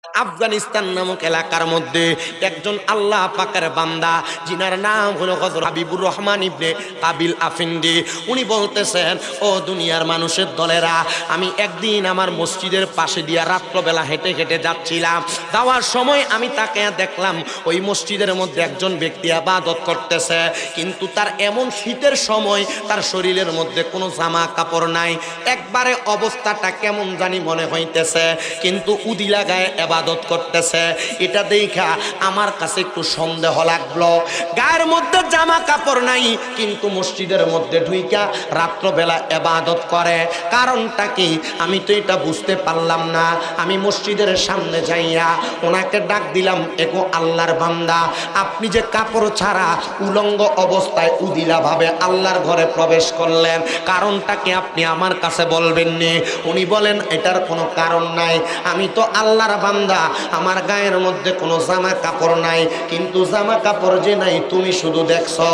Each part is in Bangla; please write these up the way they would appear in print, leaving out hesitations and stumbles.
আফগানিস্তান নামক এলাকার মধ্যে একজন আল্লাহ পাকের বান্দা যিনার নাম হলো হযরত হাবিবুর রহমান ইবনে কাবিল আফিন্দি। উনি বলতেছেন, ও দুনিয়ার মানুষের দলেরা, আমি একদিন আমার মসজিদের পাশে দিয়া রাত্রবেলা হেঁটে হেঁটে যাচ্ছিলাম। যাওয়ার সময় আমি তাকে দেখলাম ওই মসজিদের মধ্যে একজন ব্যক্তি ইবাদত করতেছে, কিন্তু তার এমন শীতের সময় তার শরীরের মধ্যে কোনো জামা কাপড় নাই, একবারে অবস্থাটা কেমন জানি মনে হইতেছে, কিন্তু উদি লাগায় ইবাদত করতেছে। এটা দেখা আমার কাছে একটু সন্দেহ লাগলো। গায়ের মধ্যে জামা কাপড় নাই, কিন্তু মসজিদের মধ্যে ঢুইকা রাত্রবেলা ইবাদত করে, কারণটা কি? আমি তো এটা বুঝতে পারলাম না। আমি মসজিদের সামনে যাইয়া ওনাকে ডাক দিলাম, এগো আল্লাহর বান্দা, আপনি যে কাপড় ছাড়া উলঙ্গ অবস্থায় উদিলা ভাবে আল্লাহর ঘরে প্রবেশ করলেন, কারণটা কি আপনি আমার কাছে বলবেননি? উনি বলেন, এটার কোনো কারণ নাই, আমি তো আল্লাহর বান্দা, আমার গায়ের মধ্যে কোনো জামা কাপড় নাই, কিন্তু জামা কাপড় যে নাই তুমি শুধু দেখছো,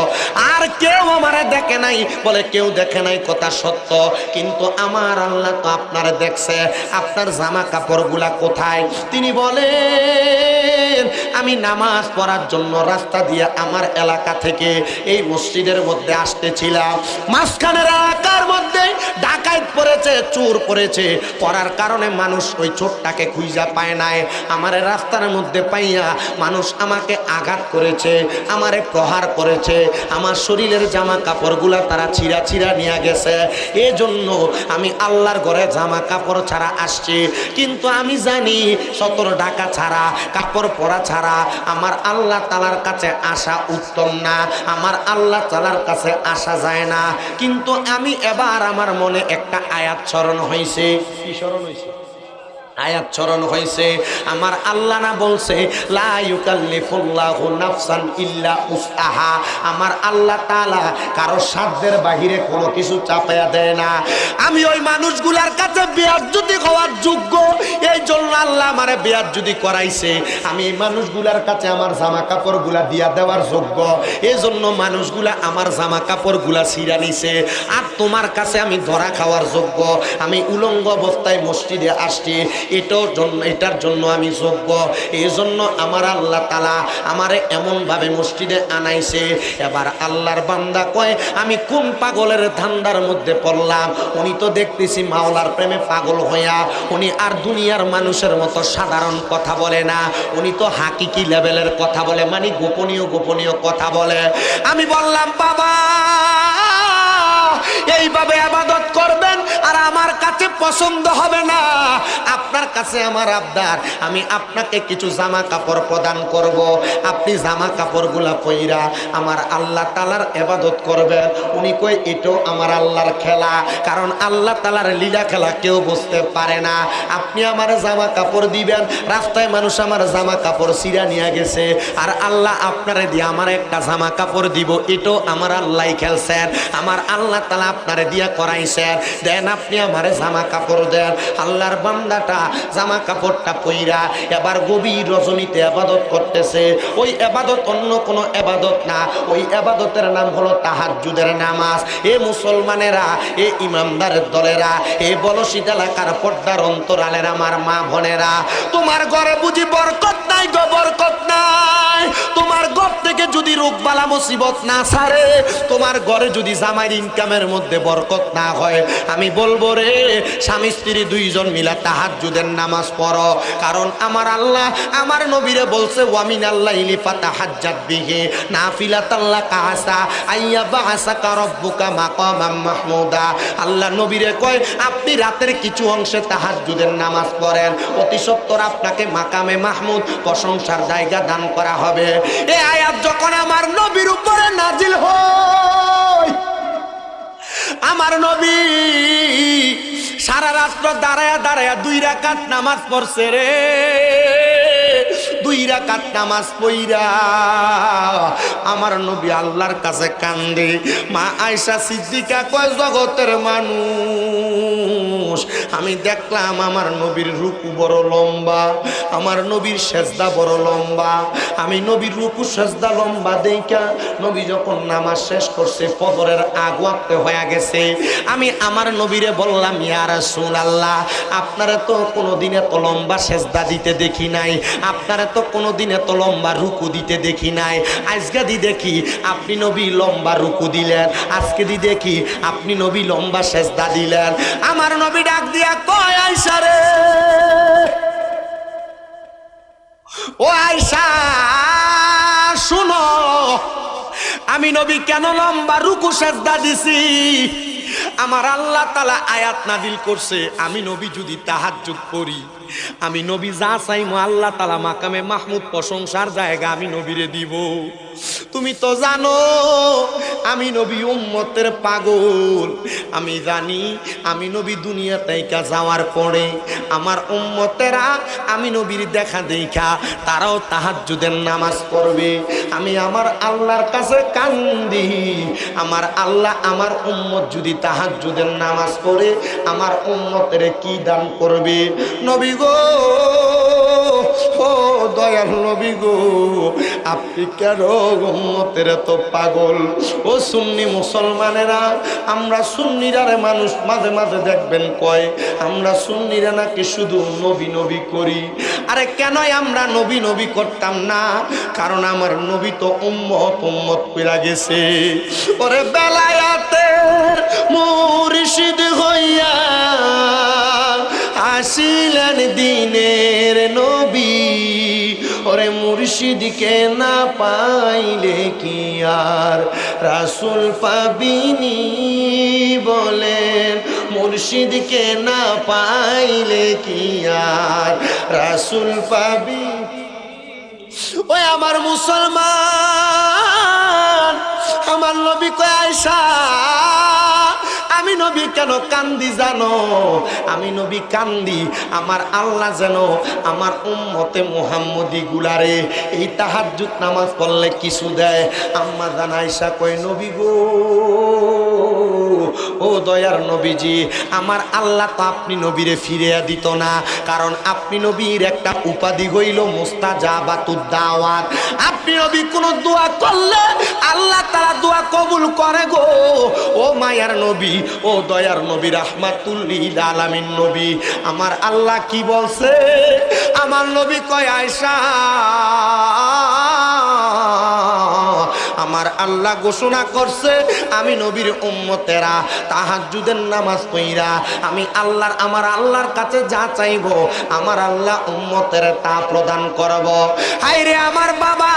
আর কেউ আমারে দেখে নাই। বলে, কেউ দেখে নাই কথা সত্য, কিন্তু আমার আল্লাহ তো আপনারে দেখছে, আপনার জামা কাপড়গুলা কোথায়? তিনি বলেন, আমি নামাজ পড়ার জন্য রাস্তা দিয়ে আমার এলাকা থেকে এই মসজিদের মধ্যে আসতেছিলাম, মাঝখানের এলাকার মধ্যে ডাকাত পড়েছে, চোর পড়েছে, পড়ার কারণে মানুষ ওই চোরটাকে খুঁজা পায় নাই। আমার রাস্তার মধ্যে পাইয়া মানুষ আমাকে আঘাত করেছে, আমারে প্রহার করেছে, আমার শরীরের জামা কাপড়গুলা তারা ছিঁড়া ছিঁড়া নিয়ে গেছে। এজন্য আমি আল্লাহর ঘরে জামা কাপড় ছাড়া আসছি, কিন্তু আমি জানি সতর ঢাকা ছাড়া, কাপড় পরা ছাড়া আমার আল্লাহ তাআলার কাছে আসা উত্তম না, আমার আল্লাহ তাআলার কাছে আসা যায় না। কিন্তু আমি এবার আমার মনে একটা আয়াত স্মরণ হয়েছে। কি স্মরণ হয়েছে? আয়াত স্মরণ হয়েছে। আমার আল্লাহ না বলছে, লা ইউকাল্লিফুল্লাহু নাফসান ইল্লা উসআহা। আমার আল্লাহ তাআলা কারো সাধ্যের বাহিরে কোনো কিছু চাপায়া দেয় না। আমি ওই মানুষগুলার কাছে বেয়াজ্জতি হওয়ার যোগ্য, এই জন্য আল্লাহ আমারে বেয়াজ্জতি করাইছে। আমি এই মানুষগুলার কাছে আমার জামা কাপড়গুলা দিয়া দেওয়ার যোগ্য, এই জন্য মানুষগুলা আমার জামা কাপড়গুলা ছিঁড়া নিছে। আর তোমার কাছে আমি ধরা খাওয়ার যোগ্য, আমি উলঙ্গ অবস্থায় মসজিদে আসছি, এটার জন্য আমি যোগ্য। এই জন্য আমার আল্লাহ তাআলা আমারে এমনভাবে মসজিদে আনাইছে। এবার আল্লাহর বান্দা কয়, আমি কোন পাগলের ধান্দার মধ্যে পড়লাম? উনি তো দেখতেছি মাওলার প্রেমে পাগল হইয়া উনি আর দুনিয়ার মানুষের মতো সাধারণ কথা বলে না, উনি তো হাকিকি লেভেলের কথা বলে, মানে গোপনীয় গোপনীয় কথা বলে। আমি বললাম, বাবা এইভাবে ইবাদত করবেন আর আমার কাছে পছন্দ হবে না। আপনার কাছে আমার আবদার, আমি আপনাকে কিছু জামা কাপড় প্রদান করব, আপনি জামা কাপড়গুলা পইরা আমার আল্লাহ তাআলার ইবাদত করবেন। উনি কই, এটাও আমার আল্লাহর খেলা, কারণ আল্লাহ তাআলার লীলা খেলা কেউ বুঝতে পারে না। আপনি আমার জামা কাপড় দিবেন, রাস্তায় মানুষ আমার জামা কাপড় ছিঁড়া নিয়ে গেছে, আর আল্লাহ আপনারে দিয়ে আমার একটা জামা কাপড় দিব, এটাও আমার আল্লাহ খেলছেন, আমার আল্লাহ তাআলা আপনারে দিয়া করাইছেন, দেন আপনি আমারে জামা কাপড় দেন। আল্লাহর বান্দাটা জামা কাপড়টা পইরা এবার গভীর রজনীতে ইবাদত করতেছে। ওই ইবাদত অন্য কোনো ইবাদত না, ওই ইবাদতের নাম হলো তাহাজ্জুদের নামাজ। এ মুসলমানেরা, এ ইমানদারের দলেরা, এ বলশীত এলাকার পর্দার অন্তরালের আমার মা বোনেরা, তোমার ঘরে বুঝি বরকত নাই গো, বরকত নাই। তোমার ঘর থেকে যদি রোগ বালা মুসিবত না ছাড়ে, তোমার ঘরে যদি জামাইর ইনকামের মধ্যে বরকত না হয়, আমি বলবো রে, স্বামী স্ত্রী দুইজন মিলা তাহাজ্জুদের নামাজ পড়ো। কারণ আমার আল্লাহ আমার নবীরে বলছে, ওয়ামিন আল্লাইলি ফাতাহাজ্জাত বিহি নাফিলাতান লাকা আসা আইয়া বাআসাকা রাব্বুকা মাকামাম মাহমুদা। আল্লাহ নবীরে কয়, আপনি রাতের কিছু অংশে তাহাজ্জুদের নামাজ পড়েন, অতি সত্বর আপনাকে মাকামে মাহমুদ, প্রশংসার জায়গা দান করা হবে। এই আয়াত যখন আমার নবীর উপরে নাজিল হয়, আমার নবী সারা রাত্র দাঁড়ায়া দাঁড়ায়া 2 রাকাত নামাজ পড়ছে রে। 2 রাকাত নামাজ পইরা আমার নবী আল্লাহর কাছে কান্দে। মা আয়েশা সিদ্দিকা কয়, জগতের মানুষ, মানুষ, আমি দেখলাম আমার নবীর রুকু বড় লম্বা, আমার নবীর সেজদা বড় লম্বা। আমি নবীর রুকু সেজদা লম্বা দেইখা নবী যখন নামাজ শেষ করছে, ফজরের আগ ওয়াক্তে হয়ে গেছে, আমি আমার নবীরে বললাম, ইয়া রাসূলুল্লাহ, আপনারা তো কোনোদিন এত লম্বা সেজদা দিতে দেখি নাই, আপনারা তো কোনোদিন এত লম্বা রুকু দিতে দেখি নাই। আজকে দি দেখি আপনি নবী লম্বা রুকু দিলেন, আজকে দি দেখি আপনি নবী লম্বা সেজদা দিলেন। আমার নবী ডাক দিয়া কয়, আয়েশা রে, ও আয়েশা শুনো, আমি নবী কেন লম্বা রুকু সেজদা দিছি? আমার আল্লাহ তাআলা আয়াত নাযিল করছে, আমি নবী যদি তাহাজ্জুদ পড়ি, আমি নবী যা চাইমো আল্লাহ তাআলা মাকামে মাহমুদ প্রশংসার জায়গা আমি নবীরে দিব। তুমি তো জানো আমি নবী উম্মতের পাগল, আমি জানি আমি নবী দুনিয়া থেকে যাওয়ার পরে আমার উম্মতেরা আমি নবীর দেখা দেখা তারাও তাহাজ্জুদের নামাজ পড়বে। আমি আমার আল্লাহর কাছে কান্দি, আমার আল্লাহ আমার উম্মত যদি তাহাজ্জুদের নামাজ পড়ে আমার উম্মতের কি দান করবে। নবী গো, ও দয়াল নবী গো, আপনি কেন উম্মতের তো পাগল? ও সুন্নি মুসলমানেরা, আমরা সুন্নিরারে মানুষ মাঝে মাঝে দেখবেন কয় আমরা সুন্নিরা নাকি শুধু নবী নবী করি। আরে কেন আমরা নবী নবী করতাম না? কারণ আমার নবী তো উম্মত উম্মত কইরা গেছে। ওরে বেলায়াতের মুর্শিদ হইয়া আসিলেন দিনের নবী, ওরে মুর্শিদকে না পাইলে কি আর রাসূল পাবিনি? বলেন মুর্শিদকে না পাইলে কি আর রাসূল পাবি? ওই আমার মুসলমান, আমার নবী কয়, আয়েশা আমি নবী কেন কান্দি জানো? আমি নবী কান্দি আমার আল্লাহ যেন আমার উম্মতে মুহাম্মদী গুলারে এই তাহাজ্জুদ নামাজ পড়লে কিছু দেয়। আম্মা জান আয়েশা কয়, নবী গো, ও দয়ার নবীজি, আমার আল্লাহ তো আপনি নবীরে ফিরিয়ে দিত না, কারণ আপনি নবীর একটা উপাধি হইল মুস্তাজাবাতুদ দাওয়াত। আপনি নবী কোন দোয়া করলে আল্লাহ তাআলা দোয়া কবুল করে গো। ও মায়ার নবী, ও দয়ার নবী, রাহমাতুল লিল আলামিন নবী, আমার আল্লাহ কি বলছে? আমার নবী কয়, আয়েশা আমার আল্লাহ ঘোষণা করছে আমি নবীর উম্মতেরা তাহাজ্জুদের নামাজ পড়া আমি আল্লাহর আমার আল্লাহর কাছে যা চাইবো আমার আল্লাহ উম্মতের তা প্রদান করব। হায়রে আমার বাবা,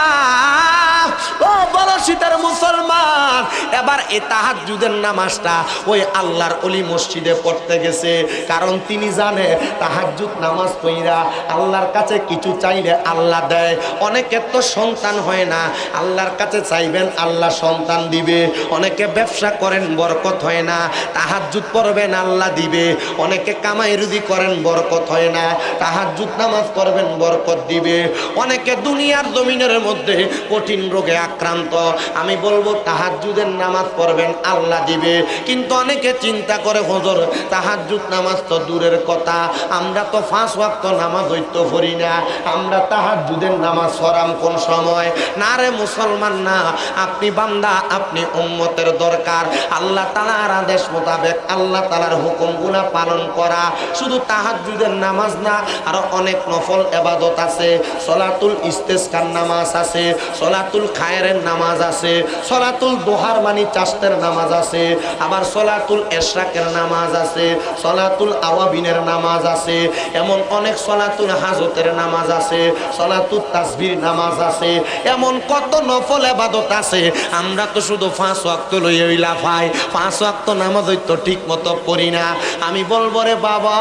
ও বড় শীতের মুসলমান, এবার এই তাহাজ্জুদের নামাজটা ওই আল্লাহর ওলি মসজিদে পড়তে গেছে, কারণ তিনি জানে তাহাজ্জুদ নামাজ পড়া আল্লাহর কাছে কিছু চাইলে আল্লাহ দেয়। অনেকের তো সন্তান হয় না, আল্লাহর কাছে চাইবেন আল্লাহ সন্তান দিবে। অনেকে ব্যবসা করেন বরকত হয় না, তাহাজ্জুদ পড়বেন আল্লাহ দিবে। অনেকে কামাই রুজি করেন বরকত হয় না, তাহাজ্জুদ নামাজ পড়বেন বরকত দিবে। অনেকে দুনিয়ার জমিনের মধ্যে কঠিন রোগে আক্রান্ত, আমি বলবো তাহাজ্জুদের নামাজ পড়বেন আল্লাহ দিবে। কিন্তু অনেকে চিন্তা করে, হুজুর তাহাজ্জুদ নামাজ তো দূরের কথা, আমরা তো 5 ওয়াক্ত নামাজ হইতো পড়ি না, আমরা তাহাজ্জুদের নামাজ পড়াম কোন সময়? না রে মুসলমান, না, আপনি বান্দা, আপনি উম্মতের দরকার আল্লাহ তাআলার আদেশ মোতাবেক আল্লাহ তাআলার হুকুমগুলা পালন করা। শুধু তাহাজ্জুদের নামাজ না, আরো অনেক নফল ইবাদত আছে। সলাতুল ইস্তেসকার নামাজ আছে, সলাতুল খায়রের নামাজ আছে, সলাতুল দোহার মানে চাষতের নামাজ আছে, আবার সলাতুল এশরাকের নামাজ আছে, সলাতুল আওয়াবিনের নামাজ আছে, এমন অনেক সলাতুল হাজতের নামাজ আছে, সলাতুল তাসবির নামাজ আছে, এমন কত নফল ইবাদত আছে। আমরা তো শুধু 5 ওয়াক্ত লইয়া লাফাই, 5 ওয়াক্ত নামাজ হয়তো ঠিক মতো পড়ি না। আমি বলবো রে বাবা,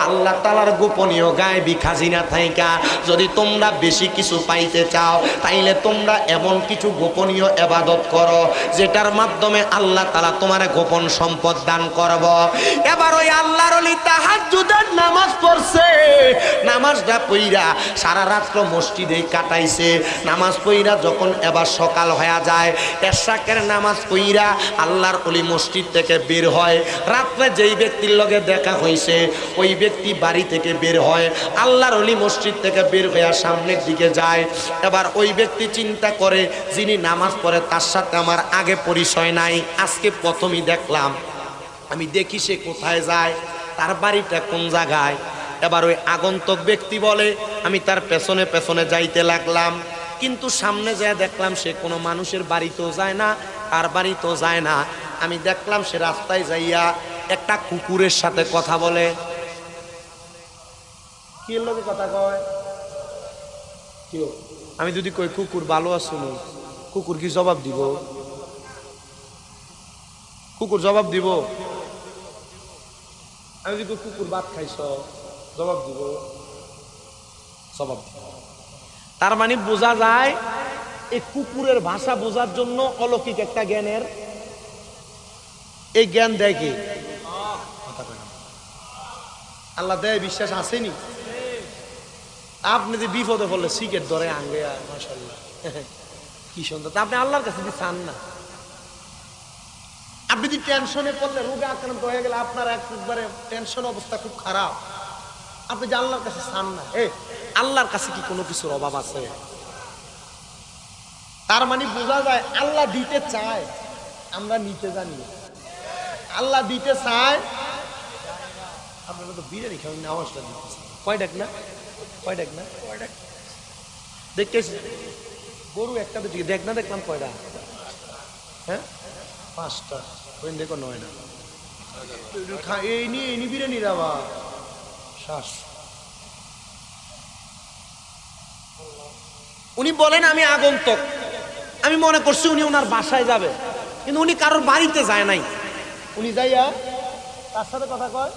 আল্লাহ তাআলার গোপনীয় গায়বী খাজিনা থাইকা যদি তোমরা বেশি কিছু পাইতে চাও, তাইলে তোমরা এমন কিছু গোপনীয় ইবাদত করো যেটার মাধ্যমে আল্লাহ তাআলা তোমার গোপন সম্পদ দান করব। এবার ওই আল্লাহর ওলি তাহাজ্জুদের নামাজ পড়ছে, নামাজটা পড়া সারা রাত মসজিদে কাটাইছে। নামাজ পড়া যখন আবার সকাল হয়ে যায়, এশাকের নামাজ কইরা আল্লাহর ওলি মসজিদ থেকে বের হয়। রাত্রে যেই ব্যক্তির লগে দেখা হয়েছে ওই ব্যক্তি বাড়ি থেকে বের হয়, আল্লাহর ওলি মসজিদ থেকে বের হয়ে সামনের দিকে যায়। এবার ওই ব্যক্তি চিন্তা করে যিনি নামাজ পড়ে তার সাথে আমার আগে পরিচয় নাই, আজকে প্রথমই দেখলাম, আমি দেখি সে কোথায় যায়, তার বাড়িটা কোন জায়গায়। এবার ওই আগন্তুক ব্যক্তি বলে আমি তার পেছনে পেছনে যাইতে লাগলাম, কিন্তু সামনে যায় দেখলাম সে কোনো মানুষের বাড়িতেও যায় না, আর বাড়িতেও যায় না। আমি দেখলাম সে রাস্তায় যাইয়া একটা কুকুরের সাথে কথা বলে। কি লোকে কথা কয়? কেউ আমি যদি কই কুকুর ভালো আছো, কুকুর কি জবাব দিব? কুকুর জবাব দিব? আমি যদি কুকুর ভাত খাইছ জবাব দিব? জবাব দিব। তার মানে বোঝা যায় এই কুকুরের ভাষা বোঝার জন্য অলৌকিক একটা জ্ঞানের এই জ্ঞান দেয় কি আল্লাহ দেয়, বিশ্বাস আসেনি? আপনি যে বিপদে পড়লে সিগারেট ধরে আঙ্গে, মাশাআল্লাহ কি সুন্দর। আপনি আল্লাহর কাছে যদি চান না, আপনি যদি টেনশনে পড়লে, রোগে আক্রান্ত হয়ে গেলে, আপনার একবারে টেনশন অবস্থা খুব খারাপ, আপনি যে আল্লাহর কাছে চান না, আল্লাহর কাছে কি কোনো কিছুর অভাব আছে? তার মানে বোঝা যায় আল্লাহ দিতে চায়, আমরা নিতে জানি। আল্লাহ দিতে চায়। আপনারা তো বিরিয়ানি খাবেন, আওয়াজটা দিতেছে কয় ডাক না, কয় ডাক না, দেখতেছি গরু একটা দিকে দেখ না, দেখলাম কয়টা? হ্যাঁ 5টা, দেখো 9 না। এই নিয়ে বিরিয়ানি রাবা শ্বাস। উনি বলেন আমি আগন্তুক, আমি মনে করছি উনি ওনার বাসায় যাবে, কিন্তু উনি কারোর বাড়িতে যায় নাই। উনি যাইয়া তার সাথে কথা কয়।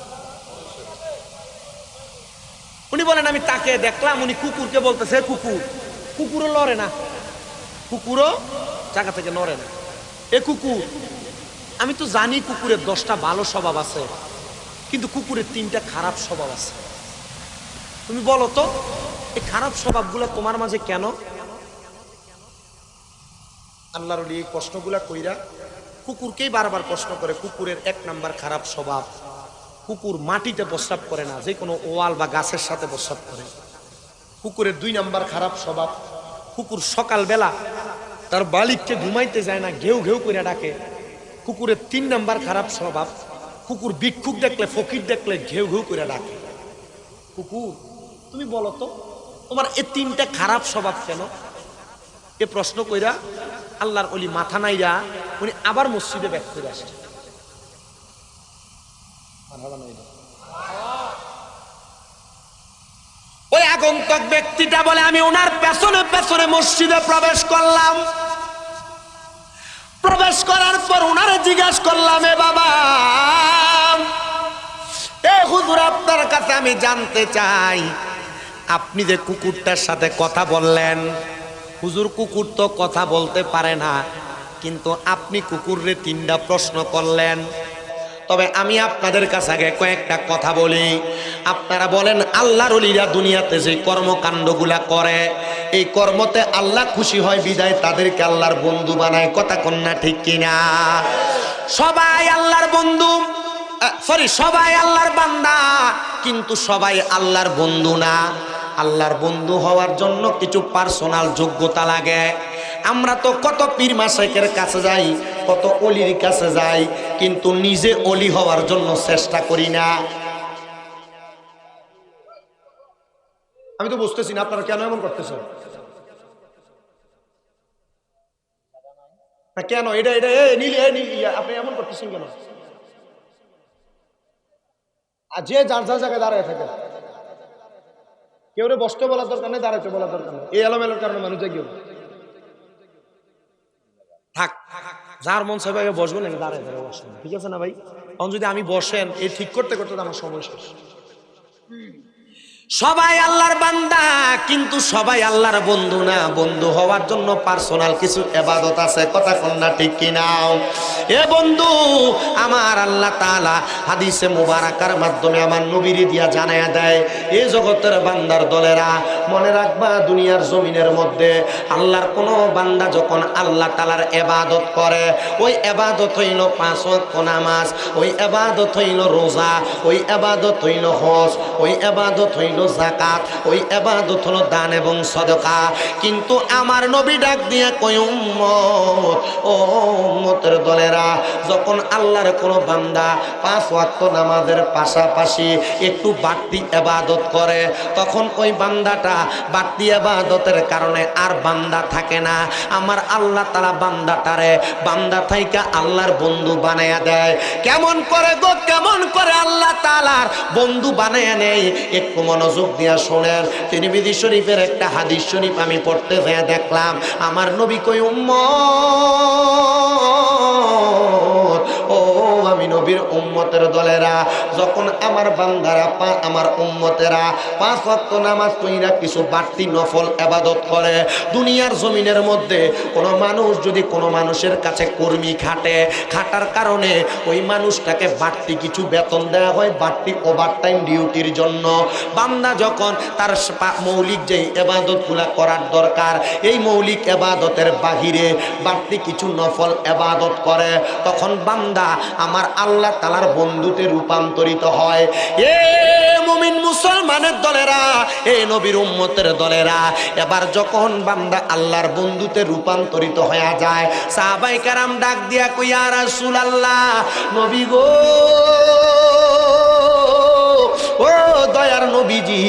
উনি বলেন আমি তাকে দেখলাম, উনি কুকুরকে বলতেছে কুকুর, কুকুরও লড়ে না, কুকুরও জায়গা থেকে নড়ে না। এ কুকুর, আমি তো জানি কুকুরের 10টা ভালো স্বভাব আছে, কিন্তু কুকুরের 3টা খারাপ স্বভাব আছে। তুমি বলো তো এই খারাপ স্বভাবগুলো তোমার মাঝে কেন? আল্লাহর ওলি এই প্রশ্নগুলা কইরা কুকুরকেই বারবার প্রশ্ন করে। কুকুরের 1 নাম্বার খারাপ স্বভাব, কুকুর মাটিতে প্রস্রাব করে না, যে কোনো ওয়াল বা গাছের সাথে প্রস্রাব করে। কুকুরের 2 নাম্বার খারাপ স্বভাব, কুকুর সকালবেলা তার মালিককে ঘুমাইতে যায় না, ঘেউ ঘেউ করে ডাকে। কুকুরের 3 নাম্বার খারাপ স্বভাব, কুকুর ভিক্ষুক দেখলে, ফকির দেখলে ঘেউ ঘেউ করে ডাকে। কুকুর, তুমি বলো তো তোমার এই 3টা খারাপ স্বভাব কেন? এ প্রশ্ন কইরা আল্লাহর ওলি মাথা নাইরা উনি আবার মসজিদে ব্যাক করে আসে। ওই আগন্তুক ব্যক্তিটা বলে আমি ওনার পেছনে পেছনে মসজিদে প্রবেশ করলাম। প্রবেশ করার পর ওনারে জিজ্ঞাসা করলাম, এ বাবা, এ হুজুর, আপনার কাছে আমি জানতে চাই, আপনি যে কুকুরটার সাথে কথা বললেন, হুজুর কুকুর তো কথা বলতে পারে না, কিন্তু আপনি কুকুররে 3টা প্রশ্ন করলেন। তবে আমি আপনাদের কাছে আগে কয়েকটা কথা বলি। আপনারা বলেন আল্লাহর ওলিরা দুনিয়াতে যে কর্মকাণ্ডগুলা করে, এই কর্মতে আল্লাহ খুশি হয় বিদায় তাদেরকে আল্লাহর বন্ধু বানায়। কথা কন্যা ঠিক কিনা? সবাই আল্লাহর বন্ধু, সবাই আল্লাহর বান্দা, কিন্তু সবাই আল্লাহর বন্ধু না। আল্লাহর বন্ধু হওয়ার জন্য কিছু পার্সোনাল যোগ্যতা লাগে। আমরা তো কত পীর মাশায়েখের কাছে যাই, কত অলির কাছে যাই, কিন্তু নিজে অলি হওয়ার জন্য চেষ্টা করি না। আমি তো বুঝতেছি না আপনারা কেন এমন করতেছেন। কেন এটা এটা আপনি এমন করতেছেন কেন? আর যে যার যার জায়গায় দাঁড়ায় থাকে, কেউ বসতে বলার দরকার নেই, দাঁড়াতে বলার দরকার নেই। এই এলোমেলোর কারণে মানুষ জাগিয়ে থাক, যার মন চাইবে বসবো নাকি দাঁড়ায় দাঁড়ায় বসবেন, ঠিক আছে না ভাই? তখন যদি আমি বসেন এই ঠিক করতে করতে আমার সময় শেষ। সবাই আল্লাহর বান্দা, কিন্তু সবাই আল্লাহর বন্ধু না। বন্ধু হওয়ার জন্য পার্সোনাল কিছু ইবাদত আছে, কথা কোন না ঠিক কিনা? এ বন্ধু আমার, আল্লাহ তাআলা হাদিসে মুবারাকার মাধ্যমে আমার নবীর দিয়া জানায়া দেয়, এ জগতের বান্দার দলেরা মনে রাখবা, দুনিয়ার জমিনের মধ্যে আল্লাহর কোন বান্দা যখন আল্লাহ তাআলার ইবাদত করে, ওই ইবাদত হইল 5 ওয়াক্ত নামাজ, ওই ইবাদত হইল রোজা, ওই ইবাদত হইল হজ, ওই ইবাদত হইল যাকাত, ওই ইবাদত হলো দান এবং সদকা। কিন্তু আমার নবী ডাক দিয়ে কই, উম্মত, ও উম্মতের দলেরা, যখন আল্লাহর কোন বান্দা 5 ওয়াক্ত নামাজের পাশাপাশি একটু বাড়তি ইবাদত করে, তখন ওই বান্দাটা বাড়তি ইবাদতের কারণে আর বান্দা থাকে না। আমার আল্লাহ তাআলা বান্দাটারে বান্দা থাইকা আল্লাহর বন্ধু বানায়া দেয়। কেমন করে গো, কেমন করে আল্লাহ তাআলার বন্ধু বানায়া নেই? একটু মনোযোগ দিয়া শোনেন। তিরমিজি শরীফের একটা হাদিস শরীফ আমি পড়তে যেয়ে দেখলাম, আমার নবী কই, উম্মত, ও আমি নবীর উম্মতের দলেরা, যখন আমার বান্দারা আমার উম্মতেরা 5 ওয়াক্ত নামাজ পড়া কিছু বাড়তি নফল ইবাদত করে, দুনিয়ার জমিনের মধ্যে কোনো মানুষ যদি কোনো মানুষের কাছে কর্মী খাটার কারণে ওই মানুষটাকে বাড়তি কিছু বেতন দেওয়া হয়, বাড়তি ওভারটাইম ডিউটির জন্য। বান্দা যখন তার মৌলিক যে ইবাদতগুলা করার দরকার, এই মৌলিক ইবাদতের বাহিরে বাড়তি কিছু নফল ইবাদত করে, তখন বান্দা আমার আল্লাহ তাআলার বন্ধুতে রূপান্তরিত হয়। এ মুমিন মুসলমানের দলেরা, এ নবীর উম্মতের দলেরা, এবার যখন বান্দা আল্লাহর বন্ধুতে রূপান্তরিত হয়ে যায়, সাহাবায়ে কেরাম ডাক দিয়া কই, ইয়া রাসূলুল্লাহ, নবী গো, ও দয়ার নবীজি,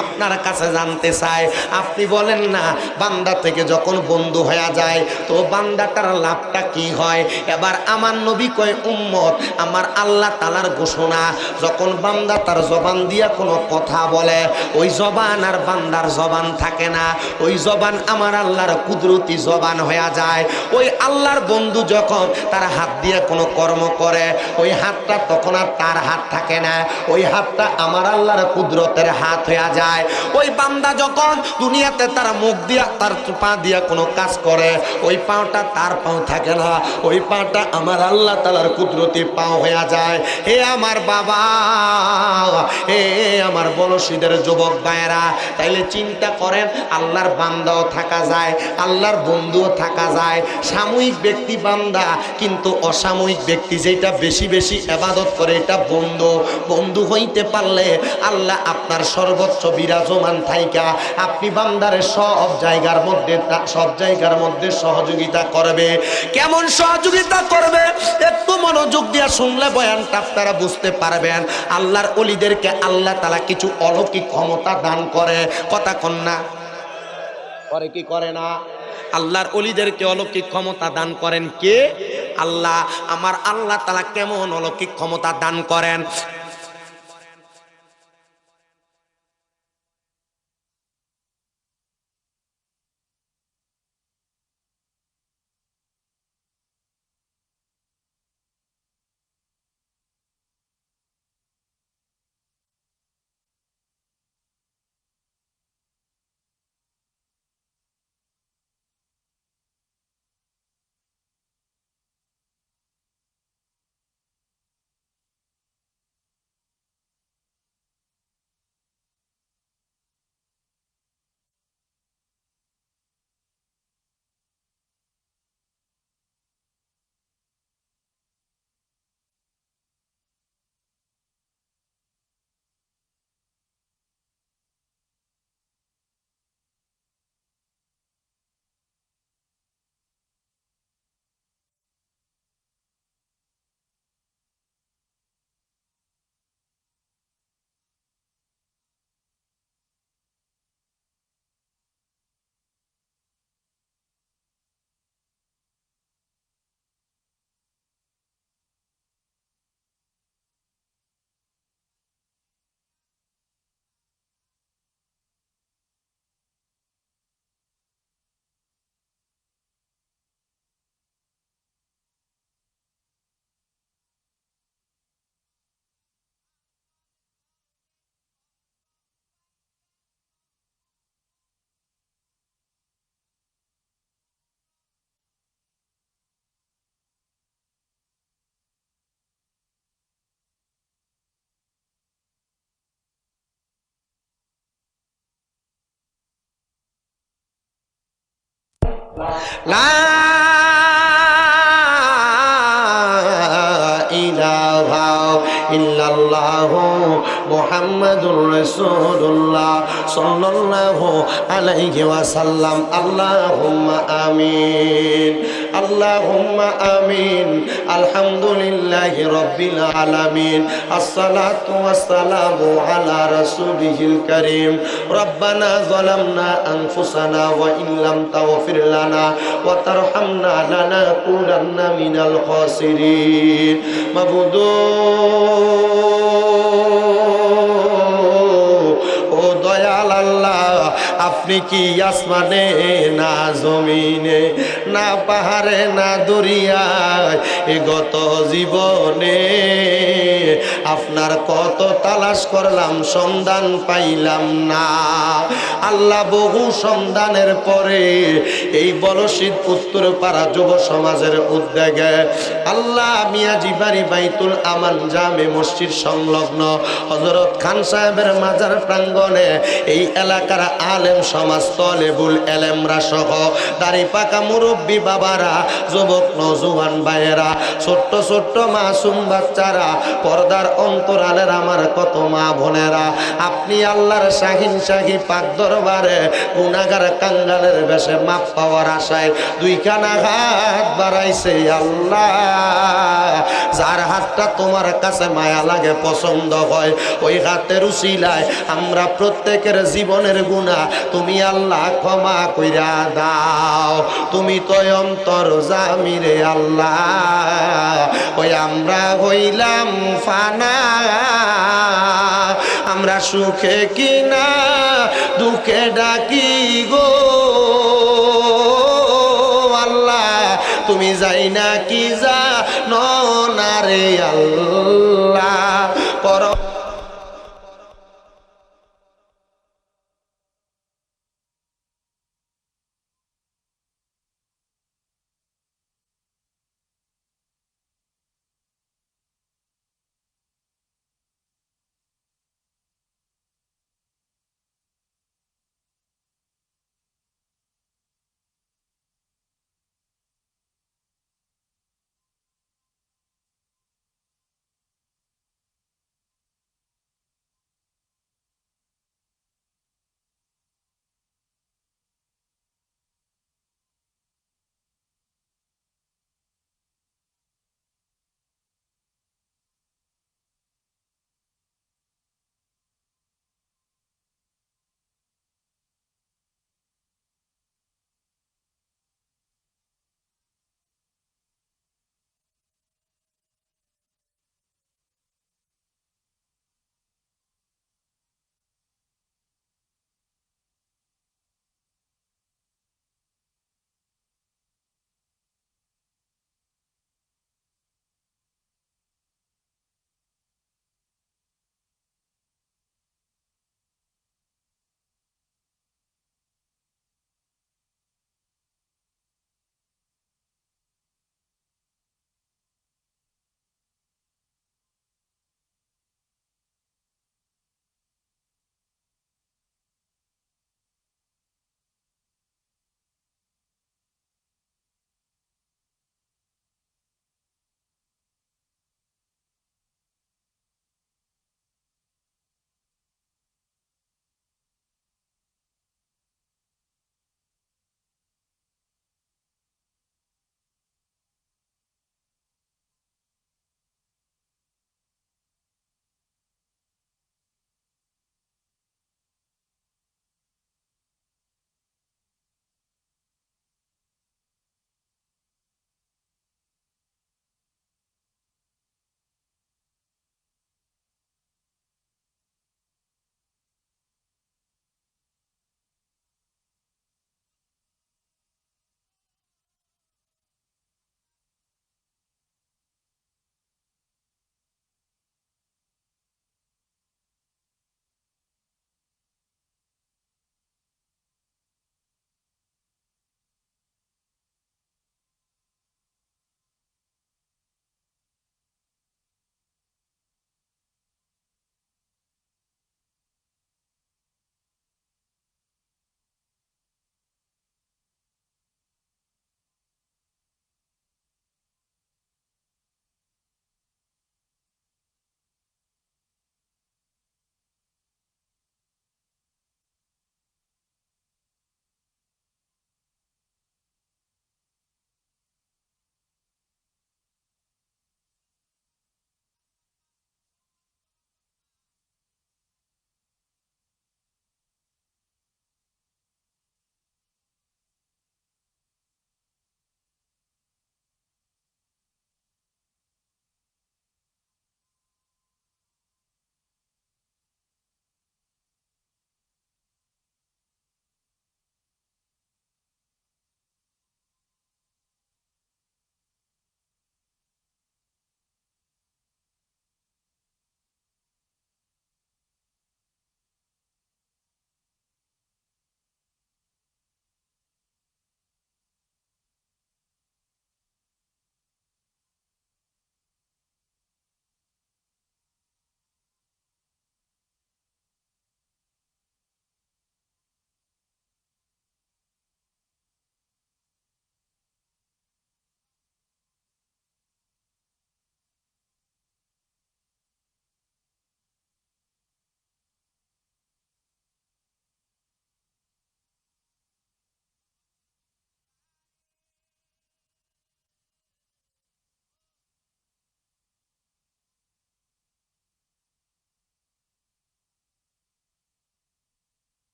আপনার কাছে জানতে চাই, আপনি বলেন না, বান্দা থেকে যখন বন্ধু হয়ে যায় তো বান্দাটার লাভটা কি হয়? এবার আমার নবী কয়, উম্মত, আমার আল্লাহ তাআলার ঘোষণা, যখন বান্দা তার জবান দিয়া কোনো কথা বলে, ওই জবান আর বান্দার জবান থাকে না, ওই জবান আমার আল্লাহর কুদরতি জবান হয়ে যায়। ওই আল্লাহর বন্ধু যখন তার হাত দিয়ে কোনো কর্ম করে, ওই হাতটা তখন আর তার হাত থাকে না, ওই হাতটা আমার আল্লাহর কুদরতের হাত হয়ে যায়। ওই বান্দা যখন দুনিয়াতে তার মুখ দিয়া তার পা দিয়া কোনো কাজ করে, ওই পাওটা তার পাও থাকে না, ওই পাটা আমার আল্লাহ তাআলার কুদরতি পাও হয়ে যায়। হে আমার বাবা, হে আমার বলশীদের যুবক ভাইয়েরা, তাইলে চিন্তা করেন, আল্লাহর বান্দাও থাকা যায়, আল্লাহর বন্ধুও থাকা যায়। সাময়িক ব্যক্তি বান্দা, কিন্তু অসাময়িক ব্যক্তি যেটা বেশি বেশি ইবাদত করে, এটা বন্ধু। বন্ধু হইতে পারলে আল্লাহ আপনার সর্বোচ্চ বিরাজমান থাইকা আপনি বান্দারে সব জায়গার মধ্যে সহযোগিতা করবে। কেমন সহযোগিতা করবে? একটু মনোযোগ দিয়া শুনলে বয়ানটা আপনারা বুঝতে পারবেন। আল্লাহর ওলিদেরকে আল্লাহ তাআলা কিছু অলৌকিক ক্ষমতা দান করে, কথা কন না? করে কি করে না? আল্লাহর ওলিদেরকে অলৌকিক ক্ষমতা দান করেন কে? আল্লাহ। আমার আল্লাহ তাআলা কেমন অলৌকিক ক্ষমতা দান করেন? লা ইলাহা ইল্লাল্লাহু মুহাম্মাদুর রাসূলুল্লাহ সাল্লাল্লাহু আলাইহি ওয়াসাল্লাম। আল্লাহুম্মা আমিন, আল্লাহুম্মা আমিন। আলহামদুলিল্লাহি রাব্বিল আলামিন। আসসালাতু ওয়াসসালামু আলা রাসূলিহিল কারীম। রব্বানা যালামনা আনফুসানা ওয়া ইল্লাম তাগফির লানা ওয়া তারহামনা লানাকুনান্না মিনাল খাসিরিন। মাবুদু, ও দয়াল আল্লাহ, আপনি কি আসমানে না জমিনে, না পাহাড়ে না দরিয়ায়, এ গত জীবনে আপনার কত তালাশ করলাম, সন্ধান পাইলাম না। আল্লাহ, বহু সন্ধানের পরে এই বলশীদ উত্তরপাড়া যুব সমাজের উদ্যোগে আল্লাহ মিয়াজি বাড়ি বাইতুল আমান জামে মসজিদ সংলগ্ন হযরত খান সাহেবের মাজার প্রাঙ্গণে এই এলাকার আলেম সমাজ, তলেবুল এলেমরা সহ দাড়ি পাকা মুরব্বী বাবারা, যুবক নওজোয়ান ভাইয়েরা, ছোট্ট ছোট্ট মাসুম বাচ্চারা, পর্দার অন্তরালের আমার কত মা বোনেরা, আপনি আল্লাহর শাহিন শাহী পাক দরবারে গুনাহগার কাঙ্গালের বেশে মাপ পাওয়ার আশায় দুইখানা হাত বাড়াইছে। আল্লাহ, যার হাতটা তোমার কাছে মায়া লাগে, পছন্দ হয়, ওই হাতের উসিলায় আমরা প্রত্যেকের জীবনের গুনাহ তুমি আল্লাহ ক্ষমা কইরা দাও। তুমি তো অন্তর জামিরে আল্লাহ, ওই আমরা হইলাম ফানা, আমরা সুখে কিনা দুঃখে ডাকি গো আল্লাহ, তুমি যাই না কি জানো না রে আল্লাহ। পর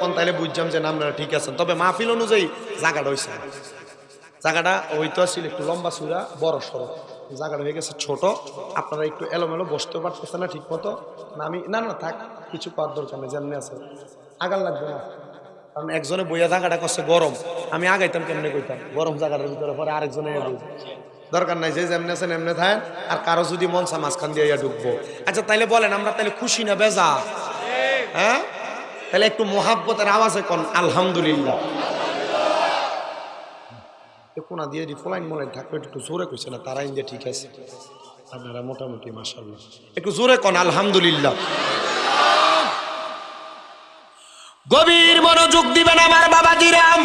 কোন তাইলে বুঝলাম যে না আপনারা ঠিক আছেন। তবে মাহফিল অনুযায়ী জায়গাটা হয়েছে, জায়গাটা হইতে আসছিল একটু লম্বা চূড়া বড় সড়ো, জায়গাটা হয়ে গেছে ছোট। আপনারা একটু এলোমেলো বসতে পারতেছেন না ঠিক মতো। না আমি না না থাক, কিছু করার দরকার নেই, যেমনি আছে আগার লাগবে না। কারণ একজনে বইয়া জায়গাটা করছে গরম, আমি আগাইতাম কেমনে কইতাম গরম জায়গাটার ভিতরে, পরে আরেকজনে দরকার নাই, যে যেমনি আছেন এমনি থাকেন। আর কারো যদি মন চা মাঝখান দিয়ে ঢুকবো। আচ্ছা তাইলে বলেন আমরা তাইলে খুশি না বেজা? হ্যাঁ, তাহলে একটু মোহাব্বতের আওয়াজে কোন আলহামদুলিল্লাহ। কোনা দিয়ে ফলাইন মনে থাকবে, একটু জোরে কইছে না তারা ইন্ডিয়া ঠিক আছে, আপনারা মোটামুটি মাশাআল্লাহ, একটু জোরে কোন আলহামদুলিল্লাহ। গভীর মনোযোগ দিবেন আমার বাবাজিরাম।